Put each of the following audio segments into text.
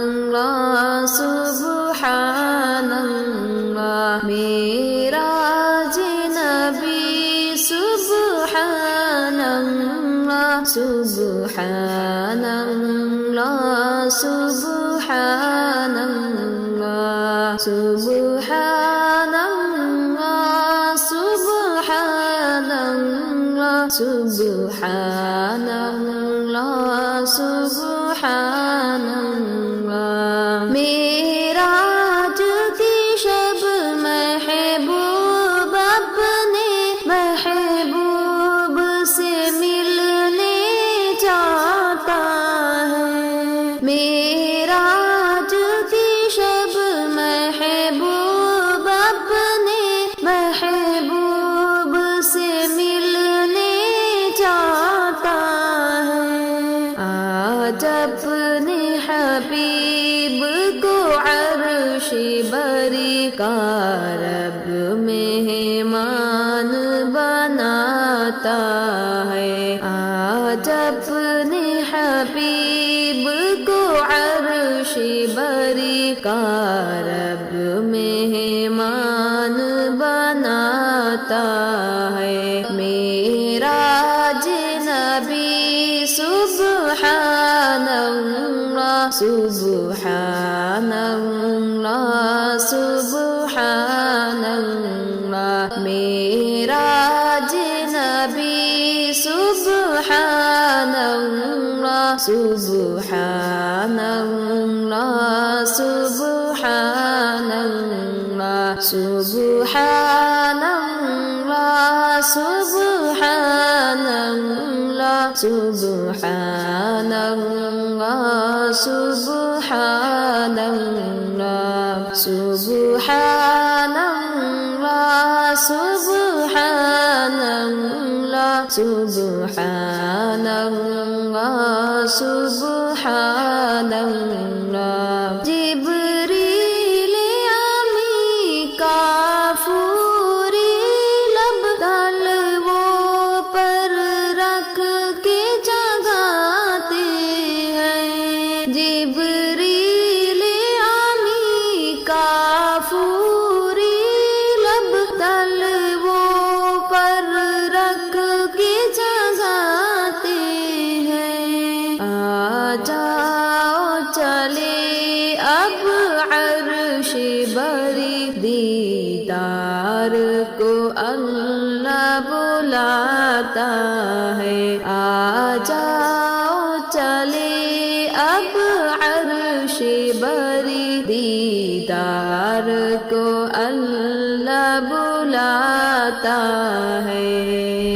اللہ سبحان اللہ، معراج نبی سبحان اللہ سبحان اللہ سبحان اللہ سبحان اللہ سبحان اللہ سبحان اللہ سبحان اللہ۔ معراج کی شب محبوب اپنے محبوب سے ملنے جاتا ہے، معراج کی شب محبوب اپنے محبوب سے ملنے جاتا ہے۔ آج اپنے حبیب کو عرش بری کا رب مہمان بناتا ہے، آج اپنے حبیب کو عرش بری کا رب مہمان بناتا ہے۔ معراج نبی سبحان اللہ سبحان اللہ سبحان اللہ، معراج نبی سبحان اللہ سبحان اللہ سبحان اللہ سبحان اللہ سبحان اللہ سبحان اللہ سبحان اللہ سبحان اللہ سبحان اللہ سبحان اللہ سبحان اللہ۔ جبریل میکافوری لب تلووں پر رکھ کے جگاتے ہیں، جبریل میکافوری لب تلووں پر رکھ کے جگاتے ہیں۔ آ جاؤ چلے اب عرش بری، دیدار کو اللہ بلاتا ہے، آ جاؤ چلے اب عرش بری، دیدار کو اللہ بلاتا ہے۔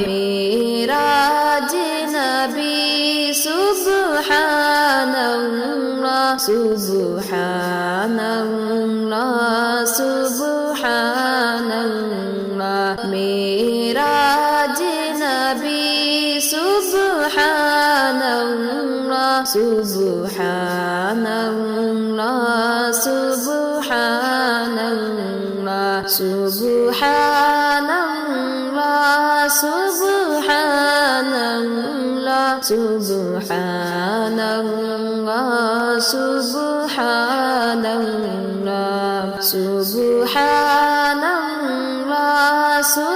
معراج نبی سبحان اللہ سبحان اللہ سبحان اللہ، معراج نبی سبحان اللہ سبحان اللہ سبحان اللہ سبحان اللہ سبحان اللہ سبحان اللہ سبحان اللہ سبحان اللہ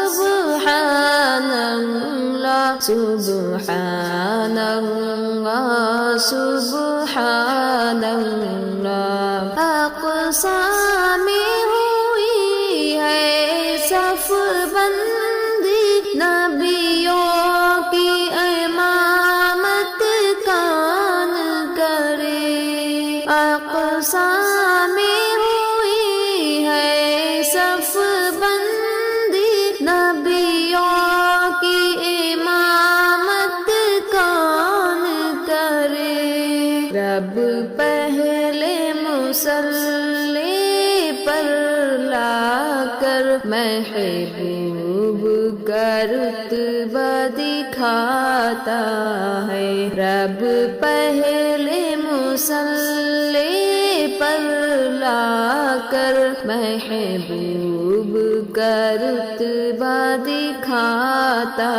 سبحان اللہ سبحان اللہ سبحان اللہ۔ اقصی میں ہوئی ہے صف بندی، نبیوں کی امامت کون کرے، اقصی میں ہوئی ہے صف بندی، نبیوں کی امامت کون کرے۔ رب پہلے مصلی پر لا کر محبوب کا رتبہ دکھاتا ہے، رب پہلے مصلی پر لا کر محبوب کا رتبہ دکھاتا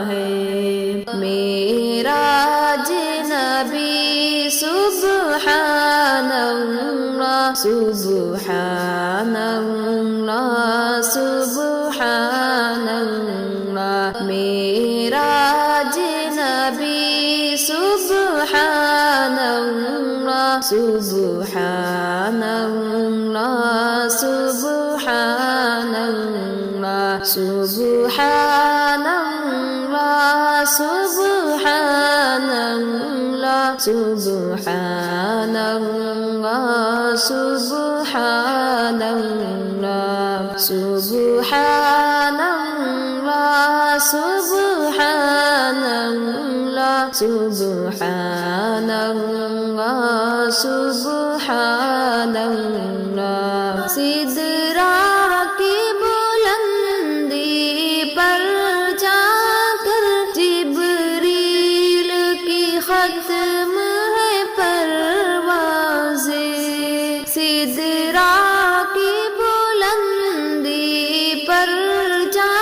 ہے۔ معراج نبی سبحان اللہ سبحان اللہ سبحان اللہ معراج نبی سبحان اللہ سبحان اللہ سبحان اللہ سبحان اللہ سبحان اللہ سبحان اللہ سبحان اللہ سبحان اللہ سبحان اللہ سبحان اللہ سبحان اللہ سدرا کی بلندی پر جا کر جبریل کی ختم ہے پروازیں سدرا کی بلندی پر جا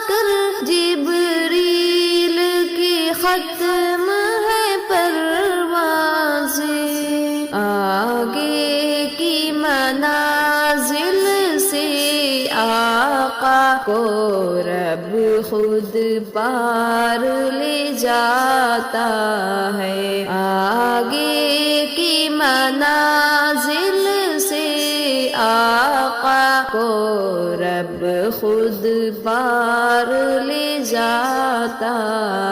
کر جبریل کی ختم ہے پروازیں آگے کی منازل سے آقا کو رب خود پار لے جاتا ہے آگے کی منازل سے آقا کو رب خود پار لے جاتا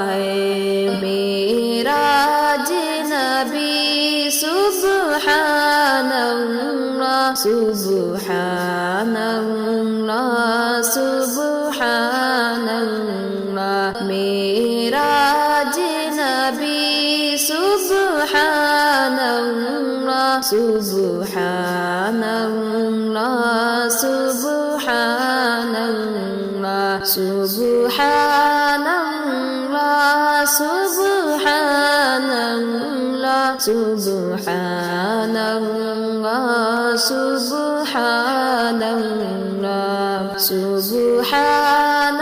ہے معراج نبی سبحان اللہ سبحان اللہ سبحان اللہ معراج نبی سبحان اللہ سبحان اللہ سبحان اللہ سبحان اللہ سبحان اللہ سبحان اللہ سبحان اللہ سبحان اللہ سبحان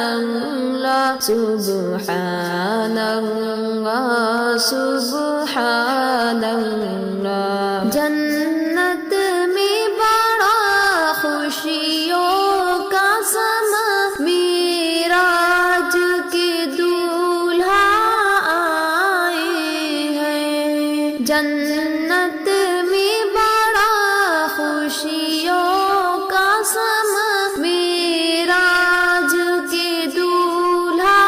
اللہ سبحان اللہ سبحان اللہ جنت میں بڑا خوشیوں کا سما معراج کے دولہا آئے ہیں جنت میں بڑا خوشیوں کا سما معراج کے دولہا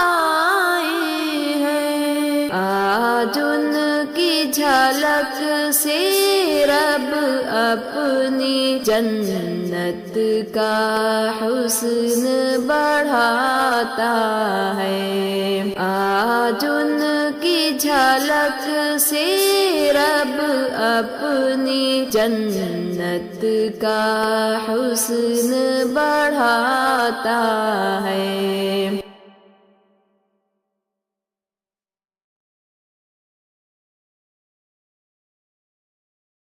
آئے ہیں آج ان کی جھلک سے رب اپنی جنت کا حسن بڑھاتا ہے آج ان کی جھلک سے رب اپنی جنت کا حسن بڑھاتا ہے